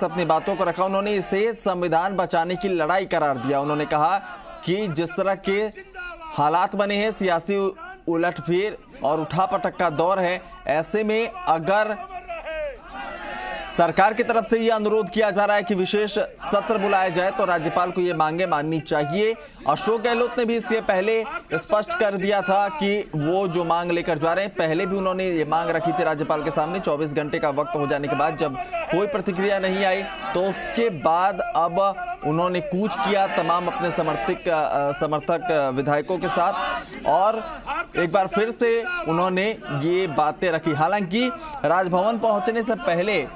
अपनी बातों को रखा। उन्होंने इसे संविधान बचाने की लड़ाई करार दिया। उन्होंने कहा कि जिस तरह के हालात बने हैं, सियासी उलटफेर और उठापटक का दौर है, ऐसे में अगर सरकार की तरफ से यह अनुरोध किया जा रहा है कि विशेष सत्र बुलाया जाए तो राज्यपाल को यह मांगे माननी चाहिए। अशोक गहलोत ने भी इससे पहले स्पष्ट कर दिया था कि वो जो मांग लेकर जा रहे हैं, पहले भी उन्होंने ये मांग रखी थी राज्यपाल के सामने। 24 घंटे का वक्त हो जाने के बाद जब कोई प्रतिक्रिया नहीं आई तो उसके बाद अब उन्होंने कूच किया तमाम अपने समर्थक विधायकों के साथ और एक बार फिर से उन्होंने ये बातें रखी। हालांकि राजभवन पहुंचने से पहले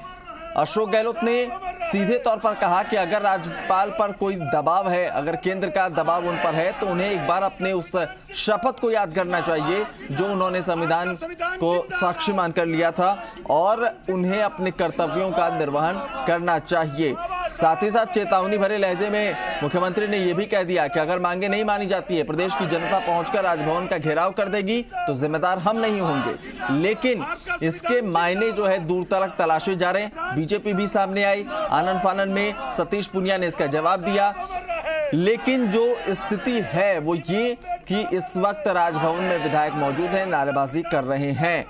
अशोक गहलोत ने सीधे तौर पर कहा कि अगर राज्यपाल पर कोई दबाव है, अगर केंद्र का दबाव उन पर है, तो उन्हें एक बार अपने उस शपथ को याद करना चाहिए जो उन्होंने संविधान को साक्षी मानकर लिया था और उन्हें अपने कर्तव्यों का निर्वहन करना चाहिए। साथ ही साथ चेतावनी भरे लहजे में मुख्यमंत्री ने यह भी कह दिया कि अगर मांगे नहीं मानी जाती है, प्रदेश की जनता पहुंचकर राजभवन का घेराव कर देगी तो जिम्मेदार हम नहीं होंगे। लेकिन इसके मायने जो है दूर तक तलाशे जा रहे हैं। बीजेपी भी सामने आई, आनन फानन में सतीश पुनिया ने इसका जवाब दिया। लेकिन जो स्थिति है वो ये कि इस वक्त राजभवन में विधायक मौजूद हैं, नारेबाजी कर रहे हैं।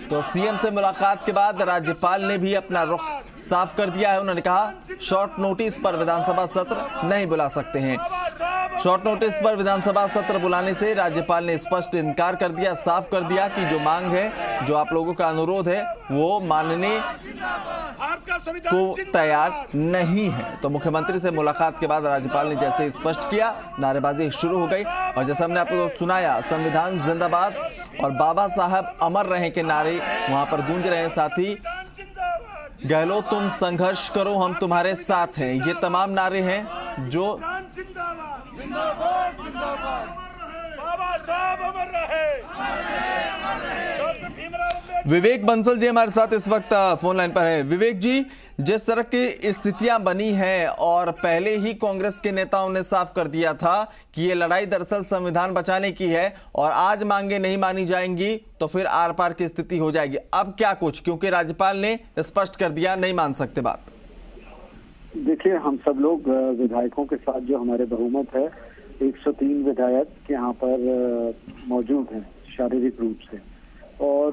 तो सीएम से मुलाकात के बाद राज्यपाल ने भी अपना रुख साफ कर दिया है। उन्होंने कहा शॉर्ट नोटिस पर विधानसभा सत्र नहीं बुला सकते हैं। शॉर्ट नोटिस पर विधानसभा सत्र बुलाने से राज्यपाल ने स्पष्ट इनकार कर दिया, साफ कर दिया कि जो मांग है, जो आप लोगों का अनुरोध है, वो मानने को तैयार नहीं है। तो मुख्यमंत्री से मुलाकात के बाद राज्यपाल ने जैसे स्पष्ट किया, नारेबाजी शुरू हो गई और जैसे हमने आपको सुनाया, संविधान जिंदाबाद और बाबा साहब अमर रहे के नारे वहां पर गूंज रहे हैं। साथ ही गहलोत तुम संघर्ष करो, हम तुम्हारे साथ हैं, ये तमाम नारे हैं जो विवेक बंसल जी हमारे साथ इस वक्त फोन लाइन पर है। विवेक जी, जिस तरह की स्थितियां बनी हैं और पहले ही कांग्रेस के नेताओं ने साफ कर दिया था कि ये लड़ाई दरअसल संविधान बचाने की है और आज मांगे नहीं मानी जाएंगी तो फिर आर पार की स्थिति हो जाएगी। अब क्या कुछ, क्योंकि राज्यपाल ने स्पष्ट कर दिया नहीं मान सकते बात। देखिए, हम सब लोग विधायकों के साथ जो हमारे बहुमत है, 103 विधायक यहाँ पर मौजूद हैं शारीरिक रूप से और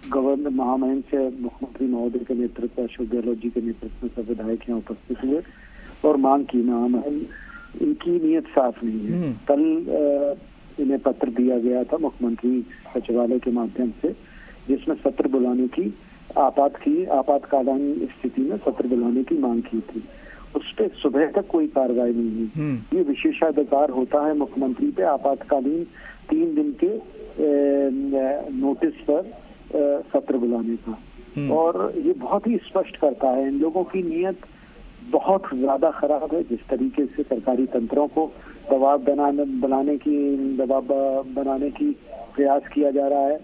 गवर्नर महामहिम से मुख्यमंत्री महोदय के नेतृत्व, अशोक गहलोत जी के नेतृत्व में सब विधायक यहाँ उपस्थित हुए और मांग की। महामहिम इनकी नीयत साफ नहीं है। कल इन्हें पत्र दिया गया था मुख्यमंत्री सचिवालय के माध्यम से, जिसमें सत्र बुलाने की आपातकालीन स्थिति में सत्र बुलाने की मांग की थी। उस पर सुबह तक कोई कार्रवाई नहीं हुई। ये विशेषाधिकार होता है मुख्यमंत्री पे आपातकालीन 3 दिन के नोटिस पर सत्र बुलाने का, और ये बहुत ही स्पष्ट करता है इन लोगों की नीयत बहुत ज्यादा खराब है। जिस तरीके से सरकारी तंत्रों को दबाव बनाने की प्रयास किया जा रहा है,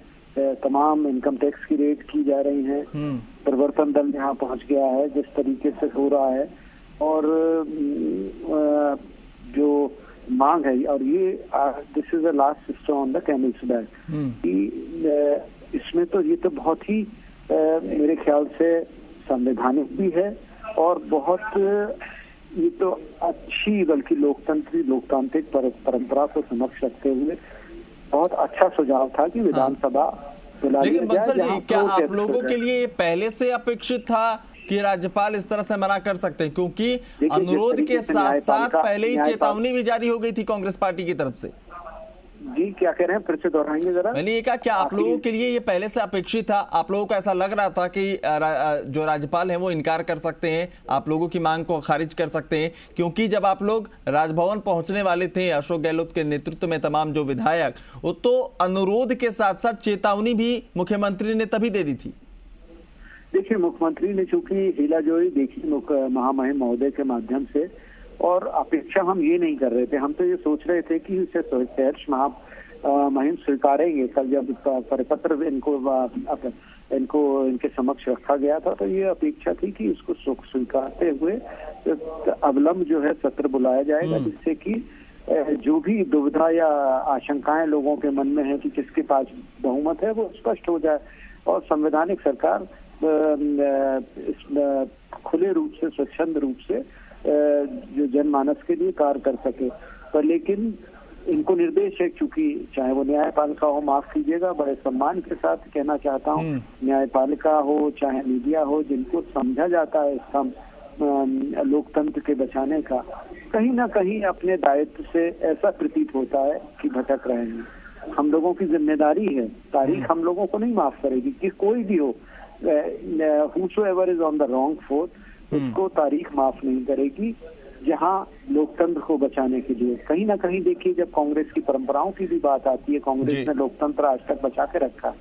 तमाम इनकम टैक्स की रेट की जा रही है, परिवर्तन दल यहाँ पहुंच गया है जिस तरीके से हो रहा है, और जो मांग है, और ये this is the last straw on the camel's back कि इसमें तो ये तो बहुत ही मेरे ख्याल से संवैधानिक भी है और बहुत ये तो अच्छी, बल्कि लोकतांत्रिक परंपरा को समक्ष रखते हुए बहुत अच्छा सुझाव था कि विधानसभा बुला लिया जाए। बंसल जी, क्या आप लोगों के लिए पहले से अपेक्षित था कि राज्यपाल इस तरह से मना कर सकते हैं, क्योंकि अनुरोध के साथ साथ पहले ही चेतावनी भी जारी हो गई थी कांग्रेस पार्टी की तरफ से? जी, क्या कह रहे हैं, फिर से दोहराएंगे जरा। मैंने ये कहा, क्या आप लोगों के लिए ये पहले से अपेक्षित था? आप लोगों को ऐसा लग रहा था कि जो राज्यपाल हैं वो इनकार कर सकते हैं, आप लोगों की मांग को खारिज कर सकते हैं? क्योंकि जब आप लोग राजभवन पहुंचने वाले थे अशोक गहलोत के नेतृत्व में तमाम जो विधायक, वो तो अनुरोध के साथ साथ चेतावनी भी मुख्यमंत्री ने तभी दे दी थी। देखिए, मुख्यमंत्री ने चूंकि हीलाजोई देखी महामहिम महोदय के माध्यम से, और अपेक्षा हम ये नहीं कर रहे थे, हम तो ये सोच रहे थे कि इसे सहर्ष महामहिम स्वीकारेंगे। कल जब परिपत्र इनको इनके समक्ष रखा गया था तो ये अपेक्षा थी कि इसको स्वीकारते हुए अविलंब जो है सत्र बुलाया जाएगा, जिससे कि जो भी दुविधा या आशंकाएं लोगों के मन में है कि किसके पास बहुमत है वो स्पष्ट हो जाए और संवैधानिक सरकार खुले रूप से, स्वच्छंद रूप से जो जनमानस के लिए कार्य कर सके। पर लेकिन इनको निर्देश है, क्योंकि चाहे वो न्यायपालिका हो, माफ कीजिएगा बड़े सम्मान के साथ कहना चाहता हूँ, न्यायपालिका हो चाहे मीडिया हो, जिनको समझा जाता है स्तंभ लोकतंत्र के बचाने का, कहीं ना कहीं अपने दायित्व से ऐसा प्रतीत होता है कि भटक रहे हैं। हम लोगों की जिम्मेदारी है, तारीख हम लोगों को नहीं माफ करेगी कि कोई भी हो, whosoever is on the wrong foot, उसको तारीख माफ नहीं करेगी। जहां लोकतंत्र को बचाने के लिए कहीं ना कहीं देखिए, जब कांग्रेस की परंपराओं की भी बात आती है, कांग्रेस ने लोकतंत्र आज तक बचा के रखा,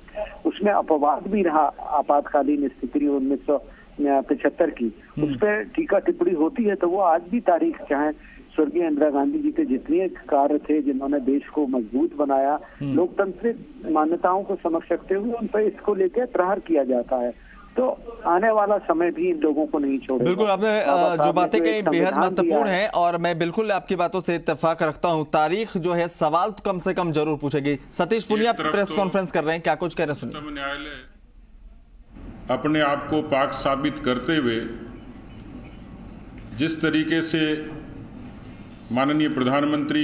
उसमें अपवाद भी रहा आपातकालीन स्थिति 1975 की, उस पर टीका टिप्पणी होती है, तो वो आज भी तारीख, चाहे स्वर्गीय इंदिरा गांधी जी के जितने कार्य थे जिन्होंने देश को मजबूत बनाया, लोकतांत्रिक मान्यताओं को समक्ष रखते हुए उन पर इसको लेकर प्रहार किया जाता है। तो आने वाला समय भी इन लोगों को नहीं छोड़ेगा। बिल्कुल, आपने जो बातें कही बेहद महत्वपूर्ण है और मैं बिल्कुल आपकी बातों से इत्तेफाक रखता हूं। तारीख जो है सवाल तो कम से कम जरूर पूछेगी। सतीश पुनिया प्रेस कॉन्फ्रेंस कर रहे हैं, क्या कुछ कह रहे हैं सुनिए। न्यायालय अपने आप को पाक साबित करते हुए जिस तरीके से माननीय प्रधानमंत्री